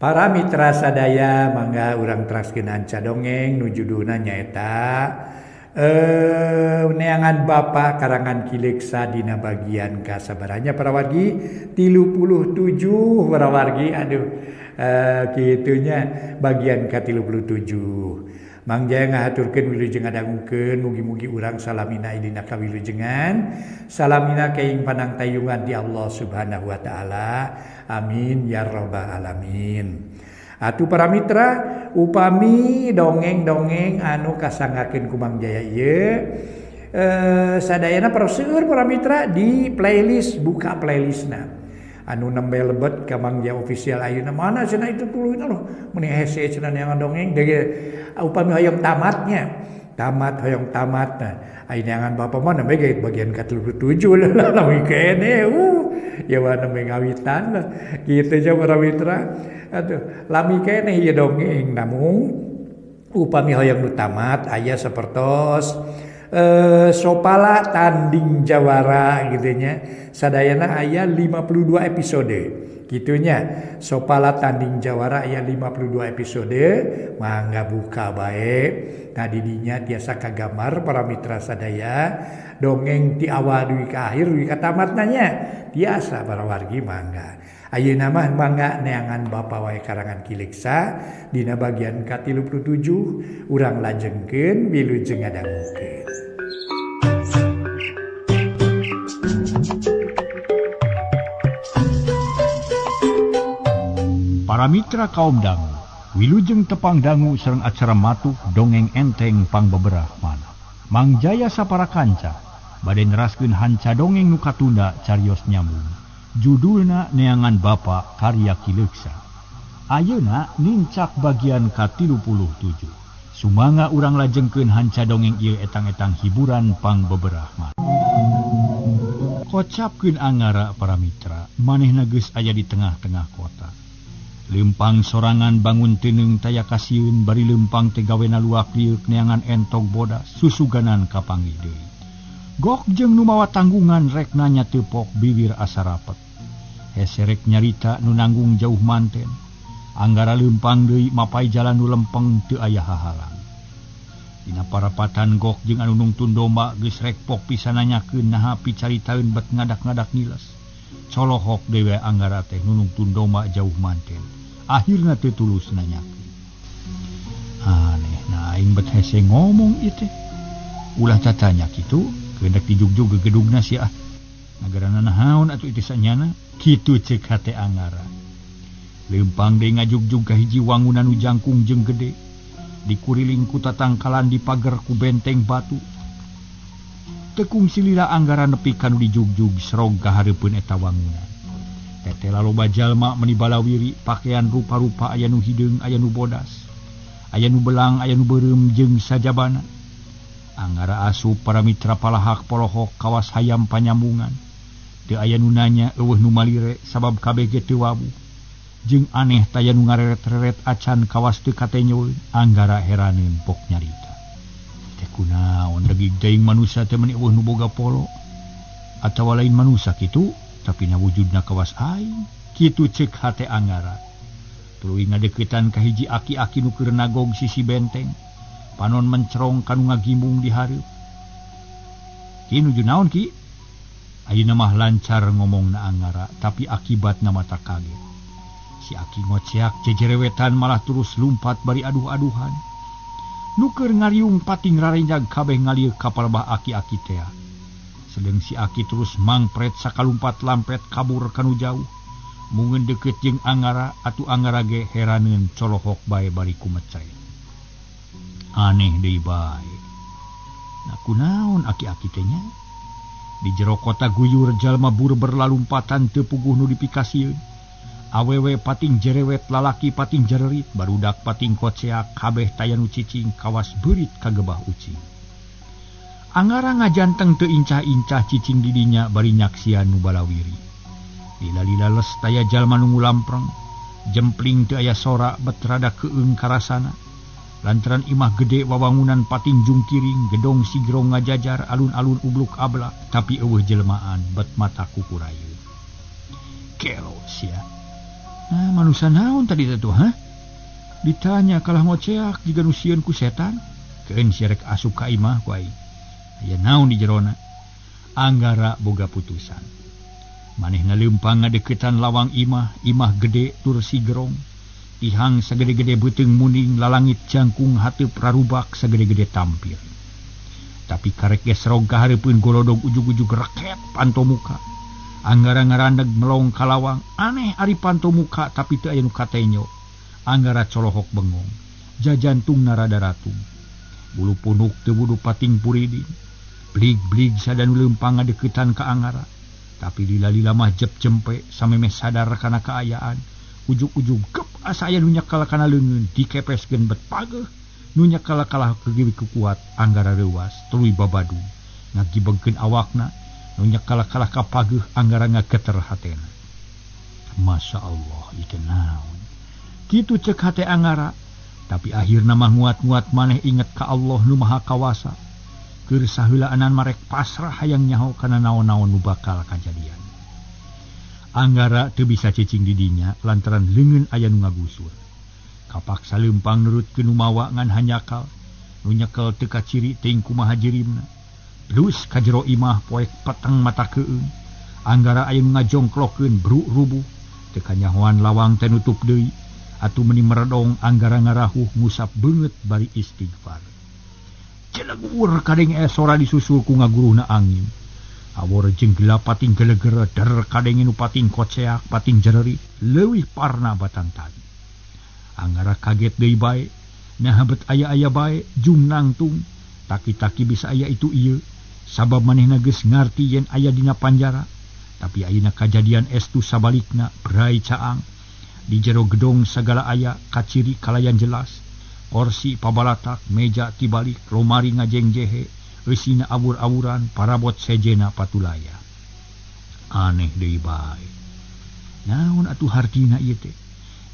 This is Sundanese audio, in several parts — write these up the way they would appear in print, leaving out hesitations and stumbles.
Para mitra sadaya mangga urang teraskeun hanca dongeng nu judulna nyaeta neangan Bapa karangan Kileksa dina bagian kasabaranya para wargi 37 para wargi kitunya bagian ka-37 Mang Jaya ngahaturkeun wilujeng ngadangukeun mugi-mugi urang salamina dina kawilujengan salamina keing panangtayungan di Allah Subhanahu wa taala amin ya rabbal alamin. Atuh para mitra upami dongeng-dongeng anu kasangakeun ku Mang Jaya ieu sadayana proseur para mitra di playlist buka playlistna anu nembe lebet ka Mang Jaya official ayeuna mana cenah itu tuluy loh meni hese cenah neangan dongeng deui upami hoyong hoyong tamat nah ai neangan Bapa mah nembe bagian ka-37 lah lami kene ya wana mengawitan lah kitu aja para mitra atuh lami kene ieu dongeng namun upami hoyong nu tamat aya sapertos Sopala tanding jawara gitunya sadayana aya 52 episode gitunya Sopala tanding jawara aya 52 episode mangga buka bae ngadidinya tiasa kagambar para mitra sadaya dongeng ti awal duwi ka akhir duwi ka tamatnanya tiasa para wargi mangga ayeuna mah mangga neangan Bapa wae karangan Kileksa dina bagian ka-37 urang lajengkeun wilujeng ngadangukeun. Para mitra kaum dangu, wilujeng tepang dangu sareng acara matuh dongeng enteng pangbeberah mana. Mang Jaya sapara kanca, bade neraskeun hanca dongeng nu katunda carios nyambung. Judulna neangan Bapa karya Kileksa. Ayeuna nincak bagian ka-37. Sumangga urang lajengkeun hanca dongeng ieu etang-etang hiburan pangbeberah mana. Kocapkeun angara para mitra, manehna geus aya di tengah-tengah kota. Lempang sorangan bangun teneung taya kasieun bari lempang teh gawena luak liuk neangan entog bodas susuganan kapanggih deui. Gok jeung nu mawa tanggungan rek nanya tepok bibir asa rapet. Hese rek nyarita nu nanggung jauh manten. Anggara lempang deui mapai jalan nu lempeng teu aya hahalang. Dina parapatan gok jeung anu nungtun domba geus rek pok pisan nanyakeun naha picaritaeun bet ngadak-ngadak niles. Colohok dewe anggara teh nu nungtun domba jauh manten. Akhirna teu tulus nanyakeun. Aneh na aing bet hese ngomong ieu teh. Ulah tatanya kitu, keundak dijugjug ke gedungna sia. Ngagarana nahaun atuh ieu sanyana? Kitu ceuk hate anggara. Lempang deui ngajugjug ka hiji wangunan nu jangkung jeung gede. Dikuriling ku tatangkalan di pager ku benteng batu. Tekung silila anggara nepi kanu dijugjug serog ka hareupeun eta wangunan. Tete laloba jalma meni balawiri pakaian rupa-rupa aya nu hideung aya nu bodas. Aya nu belang aya nu beureum jeung sajabana. Anggara asup para mitra palahak polohok kawas hayam panyambungan. Teu aya nu nanya eueuh nu malire sabab kabeh ge teu wabuh. Jeung aneh taya nu ngareret-reret acan kawas teu katenyoeun anggara heraneun pok nyarita. Teh kunaon degig teuing manusia teh meni eueuh nu boga polo atawa lain manusia kitu tapi nawujudna kawas aing kitu ceuk hate anggara. Tuluy ngadeuketan ka hiji aki-aki nu keur nagog sisi benteng panon mencerong kanu ngagimbung di hareup. Ki nuju naon ki? Ayeuna mah lancar ngomongna anggara tapi akibatna mata kaget. Si aki ngoceak jejerewetan malah terus lumpat bari aduh-aduhan. Nu keur ngariung pating rarenjag kabeh ngalieu ka palebah aki-aki teh. Sedeng si aki terus mangpret sakalumpat lampet kabur kanu jauh. Mungeun deukeut jeung anggara atuh anggara ge heraneun colohok bae bari kumecret. Aneh deui bae. Nah kunaon aki-aki teh nya? Di jero kota guyur jalma bur berlalumpatan teu puguh nu dipikasieun. Awewe pating jerewet lalaki pating jererit barudak pating koceak kabeh taya nu cicing kawas beurit kagebah ucing. Anggara ngajanteng teu incah-incah cicing didinya bari nyaksian nu balawiri. Lila-lila les taya jalma nu ngulampreng, jempling teu aya sora bet rada keueung karasana. Lantaran imah gede wawangunan pating jungkiring gedong sigrong ngajajar alun-alun ubluk ablak tapi eueuh jelmaan bet mata kukurayeun. Kelo sia. Nah, manusia naon tadi itu, ha? Ditanya kalah ngoceak jika nusieun ku setan. Keun sirek asup ka imah ku aing. Aya naon di jerona? Anggara boga putusan. Manehna leumpang ngadeukeutan lawang imah gede tur sigerong. Tihang sagede-gede beuteung muning lalangit jangkung hateup rarubak sagede-gede tampir. Tapi karek gesrog ka hareupeun golodog ujug-ujug reket panto muka. Anggara ngarandeg melong kalawang, aneh ari panto muka tapi teu aya nu katenyo. Anggara colohok bengong, jajantungna rada ratung. Bulu punuk teu budu pating puridin. Blig-blig sadanu leumpang ngadeukeutan ka Anggara. Tapi lila-lila mah jep jempe samemeh sadar kana kaayaan. Ujug-ujug gep asa aya nu nyekal kana leungeun dikepeskeun bet pageuh. Nu nyekal kalah kegiwi kuat Anggara reuwas tuluy babadu. Ngagibengkeun awakna. Nu nyekal kalah ka pageuh Anggara ngageter hatena. Masya Allah, ieu naon. Kitu cek hate Anggara. Tapi akhirna mah nguat-nguat maneh inget ka Allah nu Maha Kawasa. Keur saheulaanan marek pasrah hayang nyaho kana naon-naon nu bakal kajadian. Anggara teu bisa cicing di dinya lantaran leungeun aya nu ngagusur. Kapaksa leumpang nurutkeun nu mawa ngan hanyakal. Nu nyekel teu kaciri teuing kumaha jirimna. Terus ka jero imah poek peteng mata keueung. Anggara aya nu ngajongklokeun bruk rubuh. Teu kanyahoan lawang teh nutup deui. Atuh meuni meredong Anggara ngarahuh ngusap beungeut bari istighfar. Celegur kadeng sora disusul ku ngaguruhna angin. Awor jeung gelap pating gelegere der kadeng nu pating koceak pating jereri leuwih parna batang tadi. Anggara kaget deui bae. Nahabet aya-aya bae jumnangtung. Taki-taki bisa aya itu ieu. Sabab manehna geus ngarti yen aya dina panjara. Tapi ayeuna kajadian estu sabalikna berai caang. Di jero gedong sagala aya kaciri kalayan jelas. Kursi pabalatak, meja tibalik, lomari ngajeng jehe, eusina awur-awuran, parabot sejena patulaya. Aneh deui bae. Naon atuh hartina ieu teh?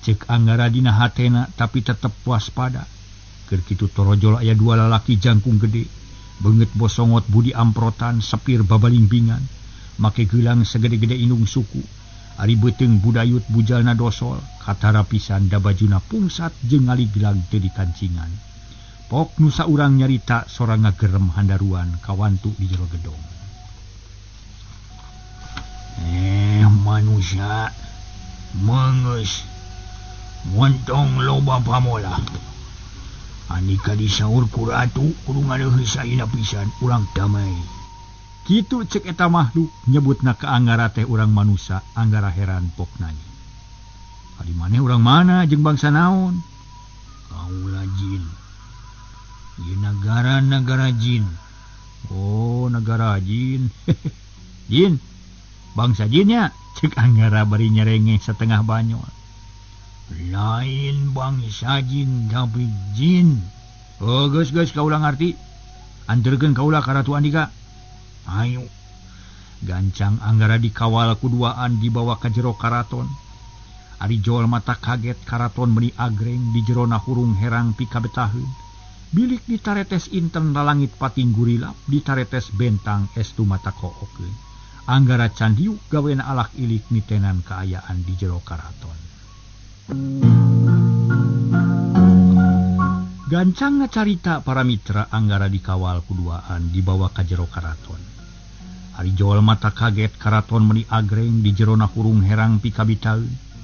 Cek Anggara dina hatena tapi tetep waspada. Keur kitu torojol aya dua lalaki jangkung gede, beungeut bosongot budi amprotan, sepir babalimbingan, make geulang segede-gede indung suku. Ari beuteung budayut bujalna dosol, katara pisan da bajuna pungsat jeung ngaliglag teu dikancingan. Pok nu saurang nyarita sora ngagerem handaruan kawantu di jero gedong. Manusia, meungeus, montong loba pamola. Andika disaur ku ratu, kudu ngadeuheus ayeuna pisan urang damai. Kitu cek eta makhluk nyebutna ka Anggara teh urang manusia. Anggara heran pok nanya. Kali maneh urang mana jeung bangsa naon? Kaula jin. Ieu negara jin. Oh, negara jin. Jin. Bangsa jinnya cek Anggara bari nyerengeh setengah banyol. Lain bangsa jin tapi jin. Oh, geus kaula ngarti. Anterkeun kaula ka Ratu Andika. Ayo. Gancang Anggara dikawal kuduaan dibawa ka jero karaton. Ari jol mata kaget karaton meuni agreng di jerona hurung herang pikabetaheun. Bilik ditaretes inten lalangit pating gurilap ditaretes bentang estu mata kookeun. Anggara candiuk gawena alak ilik mitenan kaayaan di jero karaton. Gancang ngacarita para mitra Anggara dikawal kuduaan dibawa ka jero karaton. Ari jol mata kaget karaton meuni agreng di jerona hurung herang pikabitaeun.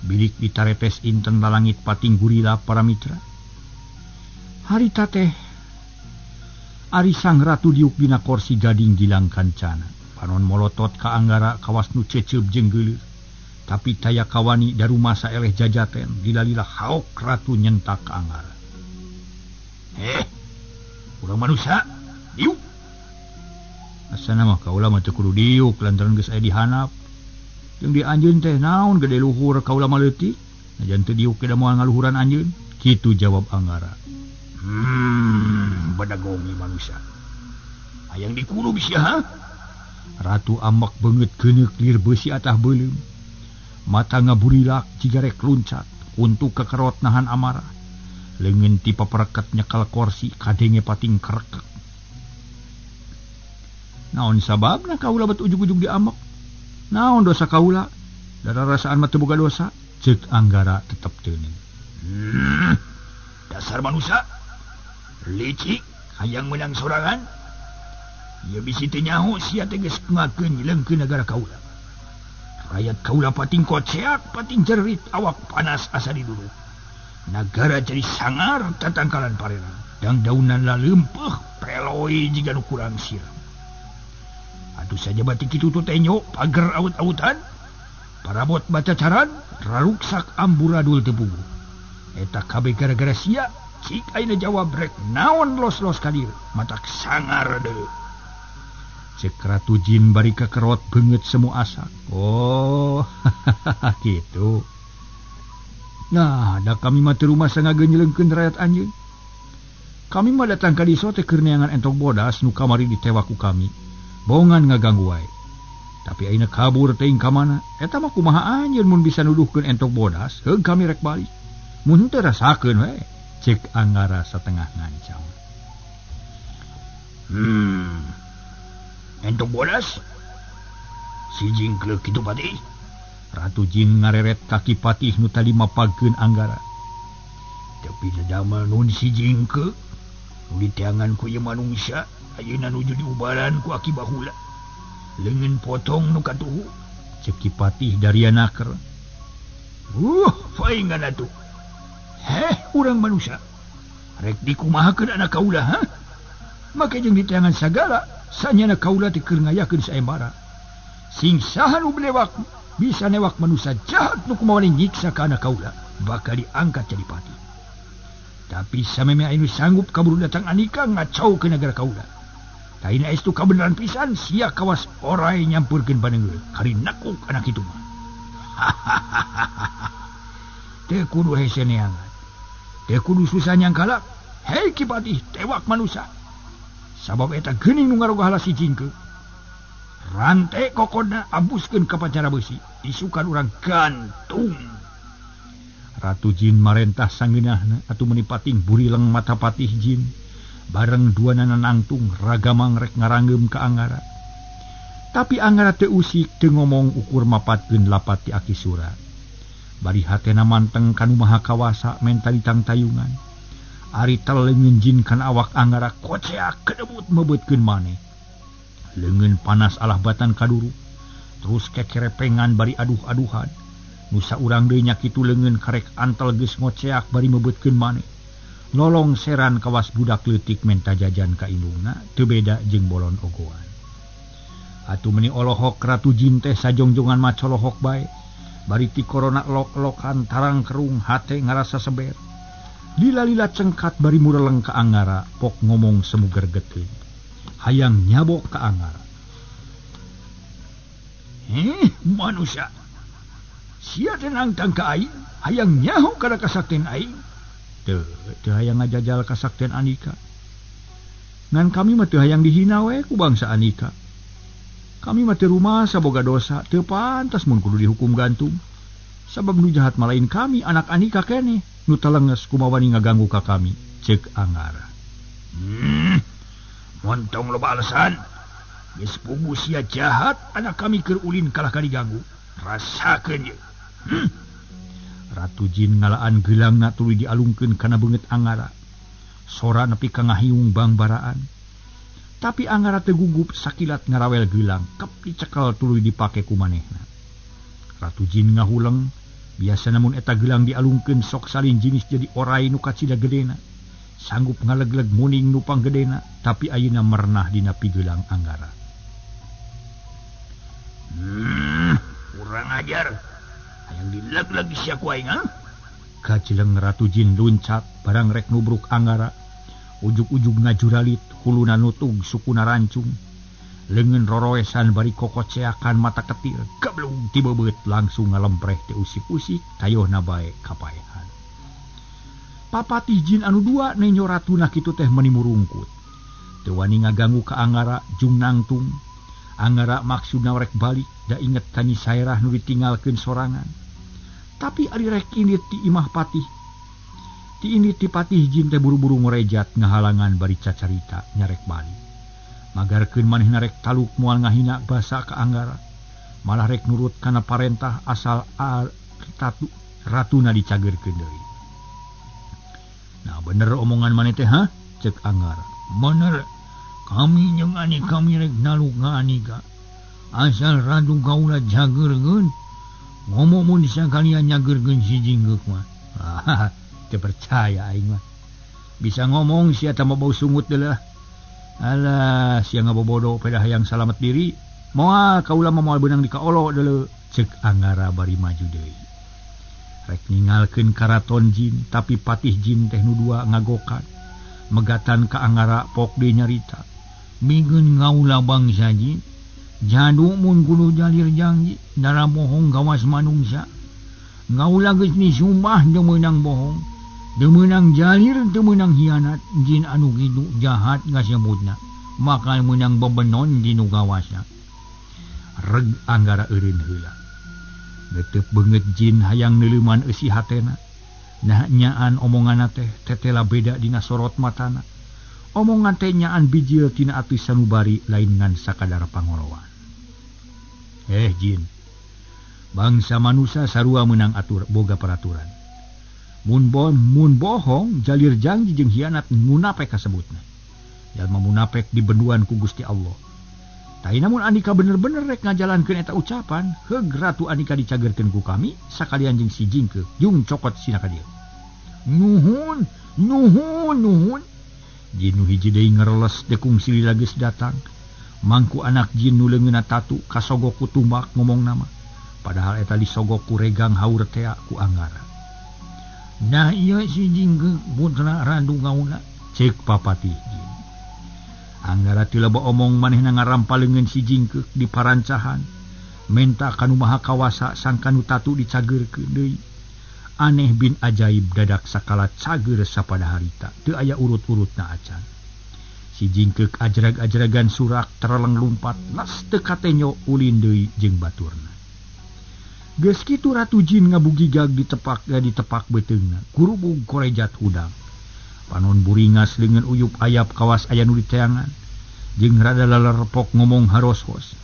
Bilik ditaretes inten lalangit pating gurila para mitra. Harita teh ari sang ratu diuk dina kursi gading gilang kancana. Panon molotot ka Anggara kawas nu ceceub jeung geuleuh. Tapi taya kawani daru masa eleh jajaten lila-lila haok ratu nyentak ka Anggara. Urang manusia, diuk. Asana mah kaula mah teu kudu diuk lantaran geus aya dihanap. Jeung di anjeun teh naon gede luhur kaula mah leutik. Najan teu diuk da moal ngaluhuran anjeun. Kitu jawab Anggara. Badagongi manusia. Hayang dikulu bisi ha? Ratu ambak beungeut keuneuk lir beusi atah beuleum. Mata ngaburilak jigarek luncat untuk kekerot nahan amarah. Leungeun ti papereket nyekel kursi kadenge pating kerekek. Naon sababna kaula bet ujug-ujug diambek? Naon dosa kaula? Dararasaan mah teu boga dosa. Cek Anggara tetep teuneu. Dasar manusia licik hayang menang sorangan. Ieu bisi teu nyaho sia teh geus ngakeun nyilengkeun negara kaula. Rakyat kaula pating koceak, pating jerit, awak panas asa diduduk. Nagara jadi sangar tatangkalan parerang. Dang daunan la leumpeuh, peloi jiga nu kurang siram. Atuh saja batik kitu teh nyo pager aut-autan. Parabot bacacaran, raruksak amburadul teu puguh. Eta kabeh gara-gara sia, cik ayeuna jawab rek naon los-los ka dieu, matak sangar deui. Cek Ratu Jin bari kakerot beungeut semu asak. Oh, gitu. Nah, da kami mah teu rumasa ngageunjelengkeun rakyat anjeun. Kami mah datang ka diso teh keur neangan entok bodas nu kamari ditewak ku kami. Bohongan ngaganggu wae. Tapi ayeuna kabur teuing ka mana? Eta mah kumaha anjeun mun bisa nuduhkeun entok bodas, heug kami rek balik. Mun teu rasakeun we, cek Anggara satengah ngancam. Entok bodas? Si jingkleuk kitu Patih. Ratu Jin ngareret kaki Patih nu tadi mapagkeun Anggara. Tapi dadamel nun si jingkeuk nu diteangan ku ieu manungsa, ayeuna nuju diubaran ku aki baheula. Leungeun potong nu katuhu, cek Ki Patih darianaker. Faingan atuh. Urang manusia. Rek dikumahakeun anak kaula, ha? Make jeung diteangan sagala, sanyana kaula teh keur ngayakeun saembara. Sing saha nu belewak bisa newak manusia jahat nu kumaha nyiksa ka anak kaula, bakal diangkat jadi patih. Tapi sameme anu sanggup kaburu datang Anika ngacau ke negara kaula. Taina estu kabeneran pisan sia kawas orai nyampurkeun baneungeul kari nakuk anak kitu mah. Teu kudu hese neangan. Teu kudu susah nyangkalak. Hei Ki Patih, tewak manusia. Sabab eta geuning nu ngarogohala si jingkeuk. Rante kokodna abuskeun ka pacara besi, isukan urang gantung. Ratu Jin marentah sanggeunahna atuh meuni pating burileng mata Patih Jin. Bareng duanana nangtung ragamang rek ngaranggeum ka Anggara. Tapi Anggara teu usik teu ngomong ukur mapatkeun lapat ti Aki Sura. Bari hatena manteng kanu maha kawasa menta ditang tayungan. Ari teleungeun Jin kana awak Anggara koceak kedebut mebeutkeun maneh. Leungeun panas alah batan kaduru. Terus kekerepengan bari aduh-aduhan. Nusa urang deui nya kitu leungeun karek antel geus ngoceak bari mebeutkeun maneh. Nolong seran kawas budak leutik menta jajan ka indungna teu beda jeung bolon ogoan. Atuh meuni olohok Ratu Jin teh sajongjongan macolohok bae. Bari ti korona elok-elokan tarang kerung hate ngarasa seber. Lila-lila cengkat bari mureleng ka Anggara pok ngomong semu gergeteuing. Hayang nyabok ka Anggara. Manusia. Sia teh nangtang ka aing, hayang nyaho kana kasaktian aing. Teu hayang ngajajal kasaktian Anika. Ngan kami mah teu hayang dihina we ku bangsa Anika. Kami mah teu rumasa boga dosa, teu pantas mun kudu dihukum gantung. Sabab nu jahat malain kami anak Anika keneh, nu telenges kumawani ngaganggu ka kami, cek Anggara. Montong loba alasan. Geus puguh sia jahat anak kami keur ulin kalah ka diganggu. Rasakeun ye. Ratu Jin ngalaan geulangna tuluy dialungkeun kana beungeut Anggara. Sora nepi ka ngahiung bangbaraan. Tapi Anggara teu gugup sakilat ngarawel geulang, kep dicekel tuluy dipake ku manehna. Ratu Jin ngahuleng, biasa namun eta geulang dialungkeun sok salin jinis jadi orai nu kacida gedena. Sanggup ngalegleg muning nu panggedena, tapi ayeuna merenah dina pigeulang Anggara. Kurang ajar. Hayang dileg-leg sia ku aing, ha? Kaceleng Ratu Jin luncat barang rek nubruk Anggara. Ujug-ujug ngajuralit, huluna nutug, sukuna rancung. Leungeun roroesan bari kokoceakan mata ketir, gablung ti bebeut langsung ngalempreh teh usik-usik, tayohna bae kapaehan. Papatih Jin anu dua nenyo ratuna kitu teh meuni murungkut. Teu wani ngaganggu ka Anggara jung nangtung. Anggara maksudna rek balik da inget ka Nyi Saerah nu ditinggalkeun sorangan. Tapi ari rek indit ti imah Patih. Ti indit ti Patih Jin teh buru-buru ngorejat ngahalangan bari cacarita nyarek balik. Magarkeun manehna rek taluk moal ngahina basa ka Anggara. Malah rek nurut kana parentah asal ratuna dicagerkeun deui. Nah bener omongan maneh teh ha? Cek Anggara. Bener, kami jeung ani kami rek naluk nganika. Asal radu kaula jagerkeun, ngomong mun sakalian nyagerkeun si Jinggeuk mah. Teu percaya aing mah. Bisa ngomong sia teh bau sungut deuleuh. Alah, sia ngabobodo pedah hayang salamet diri. Moal kaula mah moal beunang di kaolo deuleuh. Cek Anggara bari maju deui. Rek ningalkeun karaton jin, tapi patih jin teh nu dua ngagokan. Megatan ka Anggara pok deui nyarita. Mikeun ngaula bangsa jin, jadu mun kudu jalir janji, dara bohong gawas manungsa. Ngaula geus disumpah teu meunang bohong, teu meunang jalir, teu meunang hianat. Jin anu kitu jahat ngasebutna, maka meunang bebenon dinu gawasna. Reg Anggara eureun heula. Netep beungeut jin hayang neuleuman eusi hatena. Nah nyaan omonganna teh tetela beda dina sorot matana. Omongan teh nyaan bijil tina atuh sanubari lain ngan sakadar pangorowan. Jin, bangsa manusia sarua meunang atur boga peraturan. Mun bohong jalir janji jeung hianat munapek kasebutna. Jalma munapek dibenduan ku Gusti Allah. Tapi namun Andika bener-bener rek ngajalankeun eta ucapan, heug Ratu Andika dicagerkeun ku kami sakalian jeung si Jingkeuk jeung cokot sina ka dieu. Nuhun. Jin nu hiji deui ngereles dekung silila geus datang. Mangku anak jin nu leungeunna tatu kasogok ku tumbak ngomong nama. Padahal eta disogok ku regang haur tea ku Anggara. Nah iya si Jinggeuk putra Radu Gaula, cek papatih jin. Anggara teu loba omong manehna ngarampaleungeun si Jingkeuk di parancahan. Menta kanu maha kawasa sang kanu tatu dicagerkeun deui. Aneh bin ajaib dadak sakala cager sapada harita, teu aya urut-urutna acan. Si Jingkeuk ajrag-ajragan surak tereleng lumpat, las teu katenyo ulin deui jeung baturna. Geus kitu Ratu Jin ngabugigag ditepak beteungna, kurubung korejat hudang. Panon buringas dengan uyup ayap kawas aya nu diteangan, jeung rada lalerpok ngomong haros-hos.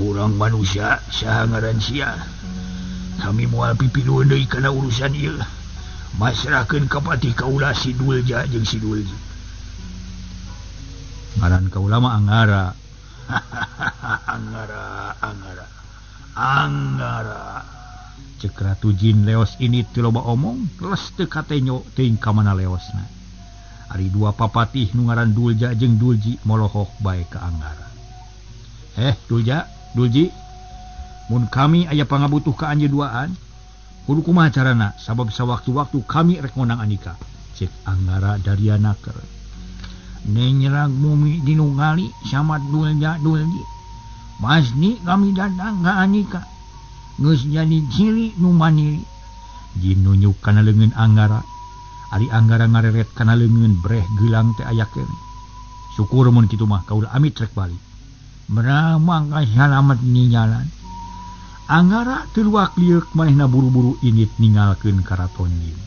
Urang manusia saha ngaran sia. Kami moal pipilueun deui kana urusan ieu. Masrahkeun ka patih kaula si Dulja jeung si Dulji. Ngaran kaula mah Anggara. Anggara. Cek Ratu Jin leos ini teu loba omong, les teu katenyo teuing ka mana leosna. Ari dua papatih nu ngaran Dulja jeung Dulji molohoh bae ka Anggara. Dulja, Dulji, mun kami aya pangabutuh ka anjeun duaan, kudu kumaha carana sabab sawaktu-waktu kami rek ngonang Andika. Cek Anggara darianaker. Nenyerang mumi dinu ngali samat Dulji. Masni kami datang ka Andika. Geus jadi cili nu mandiri. Jin nunyuk kana leungeun Anggara. Ari Anggara ngareret kana leungeun breh geulang teh aya keneh. Syukur mun kitu mah kaula amit rek bali. Beramang ka salamet ninjalan. Anggara teu luak lieur manehna buru-buru init ningalkeun karaton jin.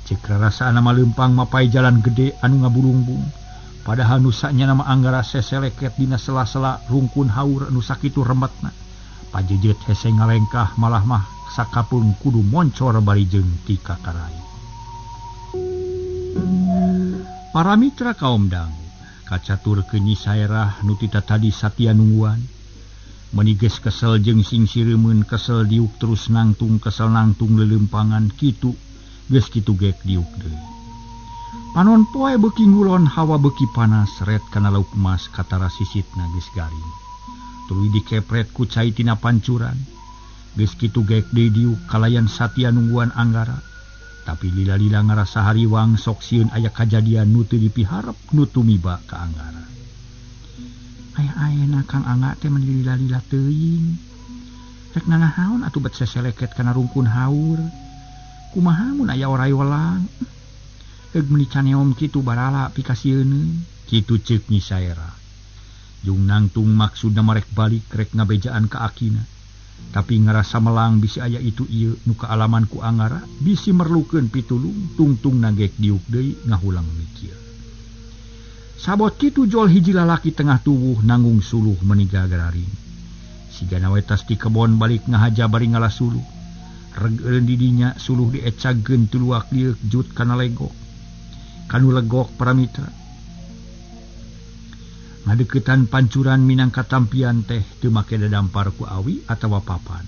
Cek rarasaan nama lempang mapai jalan gede anu ngaburungbung. Padahal nu sanya nama Anggara seseleket dina sela-sela rungkun haur anu sakitu remetna. Pajejeut hese ngalengkah malah mah sakapung kudu moncor bari jeung ti kakarai. Para mitra kaum dangu kacaturkeun Nyi Saerah nu tita tadi satia nungguan. Meniges kesel jeung sing sireumeun kesel diuk terus nangtung kesel nangtung lelempangan kitu. Geus kitu gek diuk deui. Panon poe beuki ngulon hawa beuki panas ret kana lauk emas katara sisitna geus garing. Tuluy dikepret ku cai tina pancuran. Geus kitu gek deui diuk kalayan satia nungguan Anggara. Tapi lila-lila ngarasa hariwang sok sieun aya kajadian nu teu dipiharep nu tumiba ka Anggara. Aya-ayana Kang Angga teh lila-lila teuing. Rek nanahaon atuh bet seseleket kana rungkun haur. Kumaha mun aya oray welang? Heug meuni caneom kitu barala pikasieun. Kitu ceuk Nyi Saerah. Jung nangtung maksudna marek balik rek ngabejaan ka akina. Tapi ngarasa melang bisi aya itu ieu nu kaalaman ku Anggara bisi merlukeun pitulung tungtung nagek diuk deui ngahulang mikir. Sabot kitu jol hiji lalaki tengah tubuh nanggung suluh meniga gararing. sigana we tas di kebon balik ngahaja bari ngalah suluh. Regeureun di dinya suluh diecageun tuluak lieu jut kana legok. Kanu legok para mitra. Ngadeukeutan pancuran minangka tampian teh teu make dadampar ku awi atawa papan.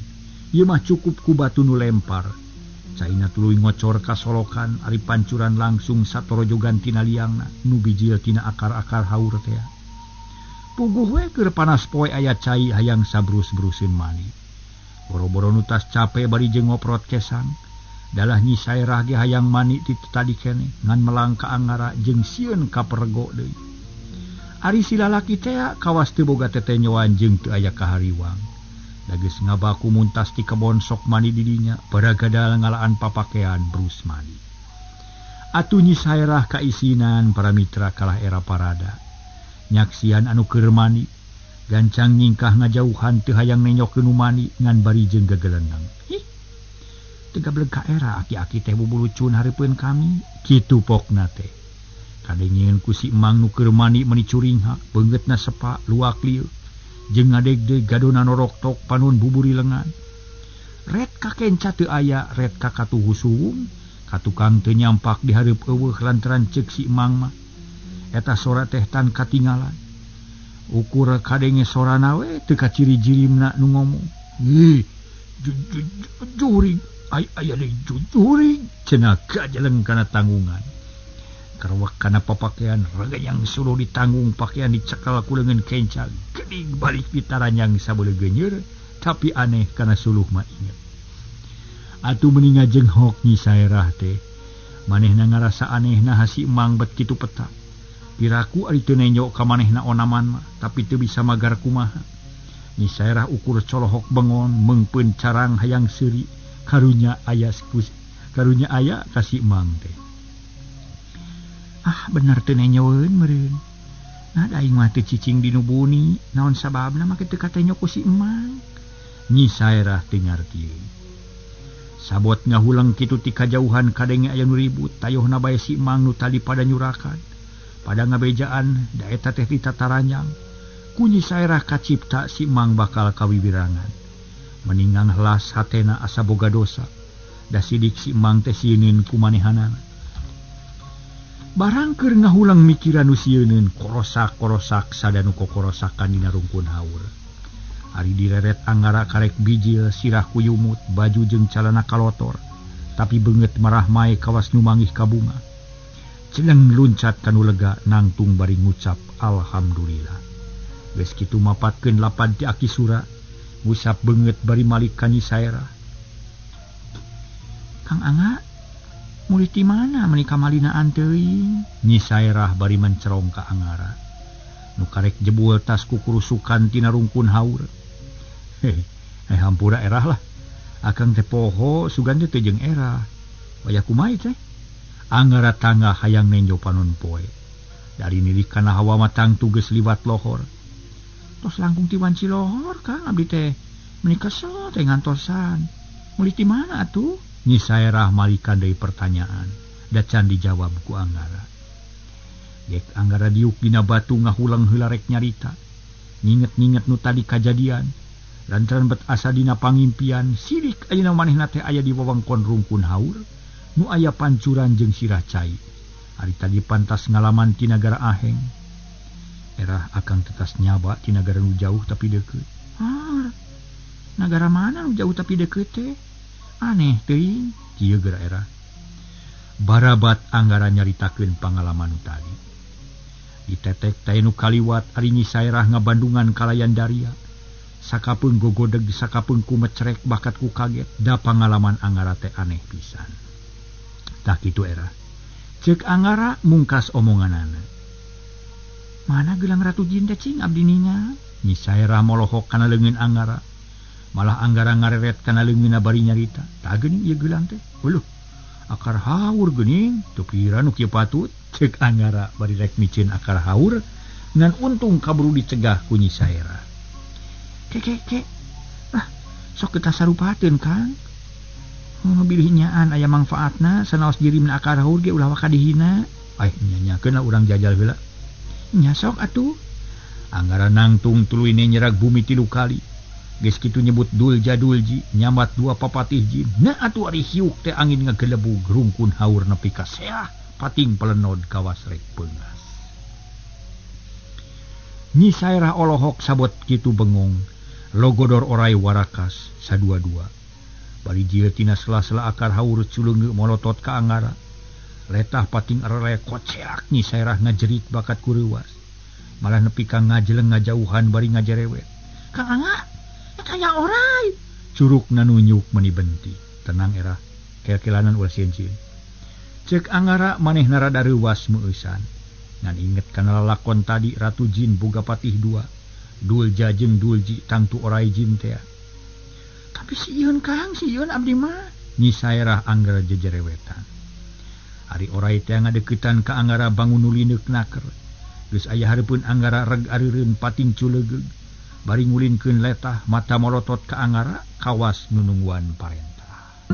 Ieu mah cukup ku batu nu lempar. Caina tuluy ngocor ka solokan ari pancuran langsung satorojogan tina liangna nu bijil tina akar-akar haur teh. Puguh we keur panas poe aya cai hayang sabrus-bruseun mani. Boro-boro nu tas cape bari jeung ngoprot kesang. Dalah Nyi Saerah ge hayang mani ti tadi keneh ngan melang ka Anggara jeung sieun ka perego deui. Ari si lalaki teh kawas teu boga teteh nyoan jeung teu aya kahariwang. Da geus ngabaku muntas ti kebon sok mani di dinya, baragadal ngalaan papakean brus mani. Atuh Nyi Saerah kaisinan para mitra kalah era parada. Nyaksian anu keur mani, gancang nyingkah ngajauhan teu hayang nenyokkeun mani ngan bari jeung gegeleneng. Hih. Teu gableg ka era aki-aki teh bubulucun hareupeun kami, kitu pokna teh. Kadengieun ku si emang nu keur mani meni curingha, beungeutna sepa luak lieu. Jeung ngadegdeg gadona noroktok panun buburi lengan. Red ka kenca teu aya, red ka katuhu suwung, katukang teu nyampak di hareup eueuh lantaran ceuk si emang mah. Eta sora teh tan katinggalan. Ukur kadenge sorana we teu kaciri-jirimna nu ngomong. Ih, juring, aya deui juring, cenah kajeleng kana tanggungan. Karawak kana papakean ragayang suruh ditanggung pakaian dicekal ku leungeun kenca geuning balik pitaranyang sabeuleuh geunyeur tapi aneh kana suluh mah inget. Atuh meuni ngajenghok Nyi Saerah teh manehna ngarasa anehna hasi emang bet kitu peta. Piraku ari teu nenyo ka manehna onaman mah tapi teu bisa magar kumaha. Nyi Saerah ukur colohok bengon meungpeun carang hayang seuri karunya aya ka si emang teh. Ah bener teu nenyoeun meureun. Nah aing mah teu cicing dinu buni, naon sababna make teu katenyo ku si emang. Nyi Saerah teu ngartieun. Sabot ngahulang kitu ti kajauhan kadenge aya nu ribut, tayohna bae si emang nu tadi pada nyurakan. Pada ngabejaan da eta teh ditataranjang. Ku Nyi Saerah kacipta si emang bakal kawiwirangan. Meningang helas hatena asa boga dosa. Da sidik si emang teh sieun ku manehanana. Barang keur ngahulang mikiran nu sieun korosak-korosak sadanu kokorosakan dina rungkun haur. Ari direret Anggara karek bijil sirah kuyumut baju jeung calana kalotor tapi beungeut marah mae kawas nu manggih ka bunga. Ceneng luncat kanu lega nangtung bari ngucap alhamdulillah. Geus kitu mapatkeun lapad ti Aki Sura ngusap beungeut bari malik ka Nyi Saerah. Kang Angga mulih ti mana menika malinaan teuing? Nyi Saerah bari mencerong ka Anggara. Nu karek jebul tas kukurusukan tina rungkun haur. Hampura erah lah. Akang teh poho sugan teh jeung erah. Waya kumaha teh? Anggara tangga hayang nenjo panon poe. Dari nilik kana hawa matang tugas liwat lohor. Tos langkung ti wanci lohor Kang abdi teh menika so teh ngantosan. Mulih ti mana atuh? Nyi Saerah malikan dari pertanyaan da can dijawab ku Anggara. Dek Anggara diuk dina batu ngahulang heula rek nyarita. Nginget-nginget nu tadi kajadian lantaran bet asa dina pangimpian sirik ayeuna manehna teh aya di wewengkon rungkun haur nu aya pancuran jeung sirah cai. Ari tadi pantas ngalaman ti nagara Aheng. Erah akang tetas nyaba ti nagara nu jauh tapi deukeut. Nagara mana nu jauh tapi deukeut teh? Aneh teuing, kieu geura era. Barabat Anggara nyaritakeun pangalaman tadi. Ditetek teh nu kaliwat ari Nyi Saerah ngabandungan kalayan daria. Sakapeung gogodeg sakapeung ku mecrek bakat ku kaget, da pangalaman Anggara teh aneh pisan. Tah kitu era. Ceuk Anggara mungkas omonganana. Mana gelang Ratu Jin teh cing abdi ningal? Nyi Saerah molohok kana leungeun Anggara. Malah Anggara ngareret kana leungeunna bari nyarita. Tah geuning ieu gelang teh. Uluh, akar haur geuning, teu pira nu kieu patut. Ceuk Anggara bari rek miceun akar haur ngan untung kaburu dicegah ku Nyi Saerah. Ke. Lah, sok kita sarupateun Kang. Bilih nyaan aya mangfaatna sanaos jirimna akar haur ge ulah waka dihina. Nyanyakeun lah urang jajal heula. Nya sok atuh. Anggara nangtung tuluy nyerag bumi 3 kali. Geus kitu nyebut Dulji nyamat dua papatih jin. Na atuh ari hiuk teh angin ngagelebug rungkun haur nepi ka seah pating pelenod kawas rek peungas. Nyi Sairah olohok sabot kitu bengong, logodor orai warakas sadua-dua. Bari jieu tina sela-sela akar haur culuengeu molotot ka Anggara. Letah pating arere koceak Nyi Sairah ngajerit bakat kureuwas. Malah nepi ka ngajeleng ngajauhan bari ngajerewet. Kang Angga, eta aya orai. Curug nanunjuk meuni benti. Tenang era, kelkelanan ulah sieun-sieun. Cek Anggara manehna rada reuwas meueusan. Ngan inget kana lalakon tadi Ratu Jin boga patih dua. Dulja jeung Dulji tangtu orai jin teh. Tapi sieun Kang, sieun abdi mah. Nyi Sairah Anggara jejerewetan. Ari orai teh ngadeukeutan ka Anggara bangun nulineuk naker. Geus aya hareupeun Anggara reg areureun pating culegeug. Bari ngulinkeun letah mata molotot ka Anggara kawas nunungguan parentah.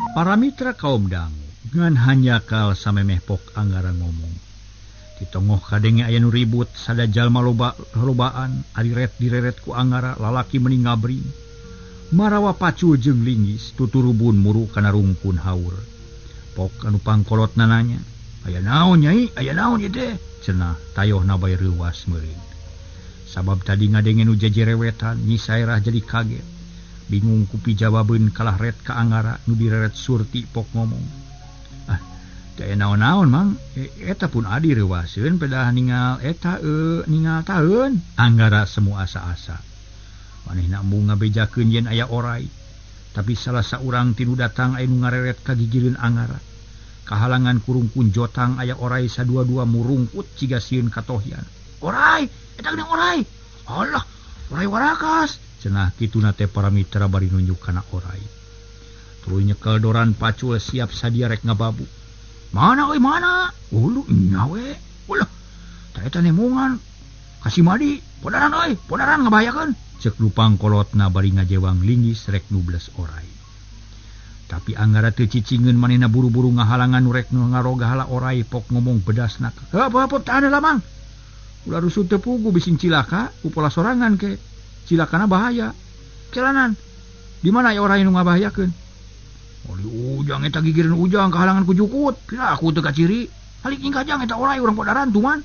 Para mitra kaum dangu ngan hanya kal samemeh pok Anggara ngomong. Ditongoh kadenge aya nu ribut sada jalma lobaan ari ret direret ku Anggara lalaki meni ngabring. Marawa pacul jeung linggis tuturubun muru kana rungkun haur. Pok anu pangkolotna nanya, "Aya naon nyai? Aya naon ieu teh?" Cenah tayohna bae reuwas meureun. Sabab tadi ngadenge nu jejerewetan Nyi Sairah jadi kaget. Bingung ku pijawabeun kalah ret ka Anggara nu direret surti pok ngomong. "Ah, teu aya naon-naon Mang. Eta pun adi reuwaseun pedah ningal eta ningal taeun." Anggara semu asa-asa. Manehna embung ngabejakeun yen aya orai. Tapi salah saurang tinu datang aya nu ngareret ka gigireun Anggara. Kahalangan kurungkun jotang aya orai sadua-dua murungkut ciga sieun katohian. "Orai, eta geuning orai." "Allah, orai warakas." Cenah kituna teh para mitra bari nunjuk kana orai. Tuluy nyekel doran pacul siap sadia rek ngababu. "Mana euy mana?" "Ulu nya we." "Ulah, tah eta nemongan. Kasih madi, podaran euy, podaran ngabahayakeun." Cek lupang kolotna bari ngajewang linggis rek nubles orai. Tapi Anggara teu cicingeun manehna buru-buru ngahalangan nu rek ngaroga hala orai pok ngomong bedasna. "Apa tahan heula Mang. Ulah rusut teu pugu bising cilaka ku pola sorangan ke. Cilakana bahaya. Kelanan. Di mana aya orai nu ngabahayakeun?" "Oh di ujang eta gigireun ujang kahalangan ku jukut. Lah aku teu kaciri. Halik ingkajang eta orai urang podaran tuman."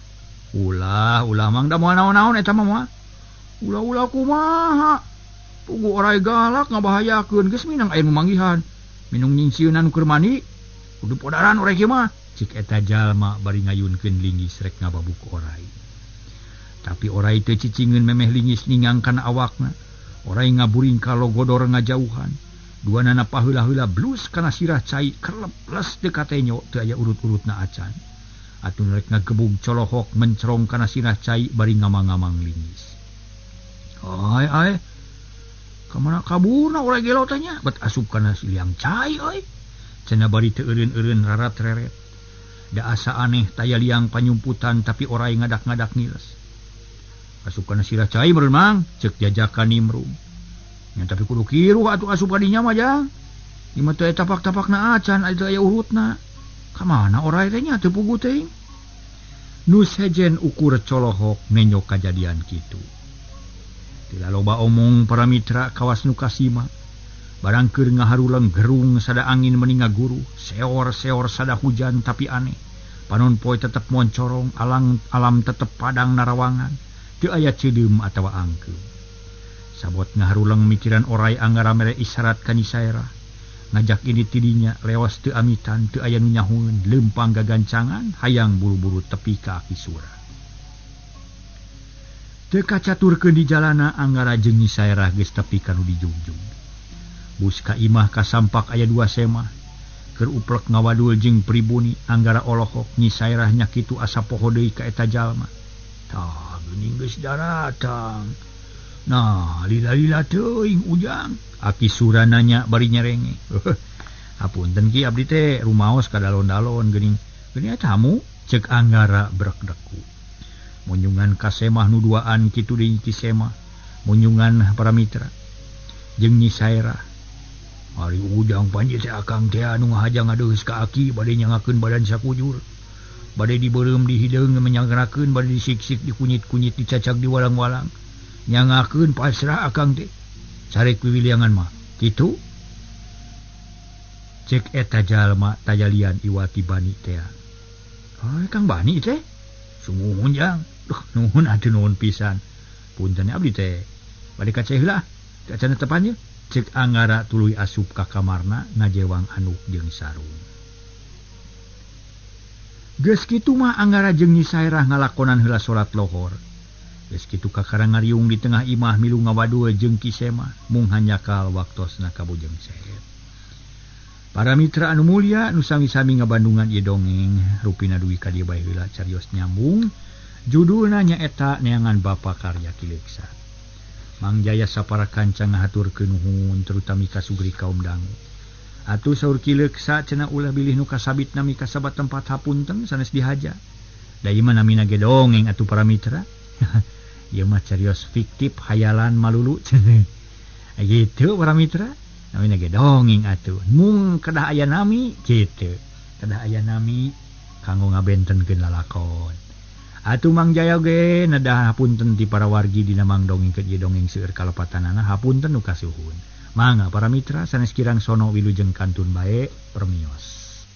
Ulah Mang da moal naon-naon eta mah. Ulah kumaha. Pugu orai galak ngabahayakeun geus minang aya nu manggihan. Minung nyingsieunan keur mani. Kudu podaran orai kieu mah. Cik eta jalma bari ngayunkeun linggis rek ngababuk orai. Tapi orai teu cicingeun memeh linggis ningang kana awakna. Orai ngaburing ka logodor ngajauhan. Duanana paheula-heula blus kana sirah cai kerlep les teu katenyo teu aya urut-urutna acan. Atuh rek ngagebug colohok mencerong kana sirah cai bari ngamang-ngamang linggis. "Ai, kamana kaburna orai gelo teh nya? Bet asup kana liang cai euy." Cenah bari teu eureun-eureun rarat reret. Da asa aneh taya liang panyumputan tapi orai ngadak-ngadak ngiles. "Asup kana sirah cai meureun Mang," cek jajakan nimrung. "Nya tapi kudu kiru atuh asup ka dinya mah jang. Ieu mah teu tapak-tapakna acan aya teu aya urutna. Ka mana orai teh nya teu pugu teuing." Nu sejen ukur colohok nenyok kajadian kitu. Tila loba omong para mitra kawas nu kasima. Barang keur ngaharuleng gerung sada angin meni ngaguru, seor-seor sada hujan tapi aneh. Panon poe tetep moncorong, alam tetep padang narawangan. Teu aya cedeum atawa angkeum. Sabot ngaharuleng mikiran orai Anggara mere isyarat ka Nyi Sairah. Ngajak ini tidinya lewas teu amitan, teu aya nu nyahueun, leumpang gagancangan, hayang buru-buru tepi ka aki sura. Teu kacaturkeun di jalana Anggara jeung Nyi Sairah geus tepi ka nu dijungjung. Bus ka imah kasampak aya 2 semah. Keur uplek ngawadul jeung pribuni Anggara olohok Nyi Sairah nya kitu asa poho deui ka eta jalma. "Tah geuning geus datang. Nah, lila-lila teuing ujang." Aki sura nanya bari nyerenge. "Hapunten ki abdi teh rumaos ka dalon-dalon geuning tamu," cek Anggara brek-deku. Munyungan ka semah nu duaan kitu deui ti semah. Munyungan para mitra. Jeung Nyi Sairah. "Ari ujang panji teh akang teh anu ngahajang ngadeus ka aki bade nyangakeun badan sakujur. badai diberem di hidung menyanggarakeun badai disiksik di kunyit-kunyit dicacak di walang-walang nyangakeun pasrah akang teh carek wiwiliangan mah kitu cek eta jalma tajalian Iwati Bani teh. Kang Bani teh sumuhun jang duh nuhun atuh nuhun pisan punten abdi teh bade ka heula ka cenah tepannya cek Anggara tuluy asup ka kamarna ngajewang Anuk jeung Sarung. Geus kitu mah Anggara jeung Nyi Sairah ngalakonan heula salat lohor. Geus kitu kakara ngariung di tengah imah milu ngawadul jeung Ki Sema mung hanyakal waktosna kabujeng sehet. Para mitra anu mulia nu sami-sami ngabandungan ieu dongeng rupina duwi ka dieu bae heula carios nyambung. Judulna nyaeta Neangan Bapa Karya Kileksa. Mang Jaya sapara kancang ngahaturkeun nuhun terutami ka sugri kaum dangu. Atuh saur Kileksa cenah ulah bilih nu kasabit nami kasabat tempat hapunten sanes dihaja. Da ieu mah namina ge dongeng atuh para mitra. Ieu mah carios fiktif hayalan malulu. Gitu para mitra. Namina ge dongeng atuh. Mung kedah aya nami kitu. Kedah aya nami kanggo ngabentenkeun lalakon. Atuh Mang Jaya ge nedah hapunten ti para wargi dina Mang dongengkeun ieu dongeng seueur kalepatanana hapunten nu kasuhun. Mangga para mitra sanes kirang sono wilujeng kantun bae permios.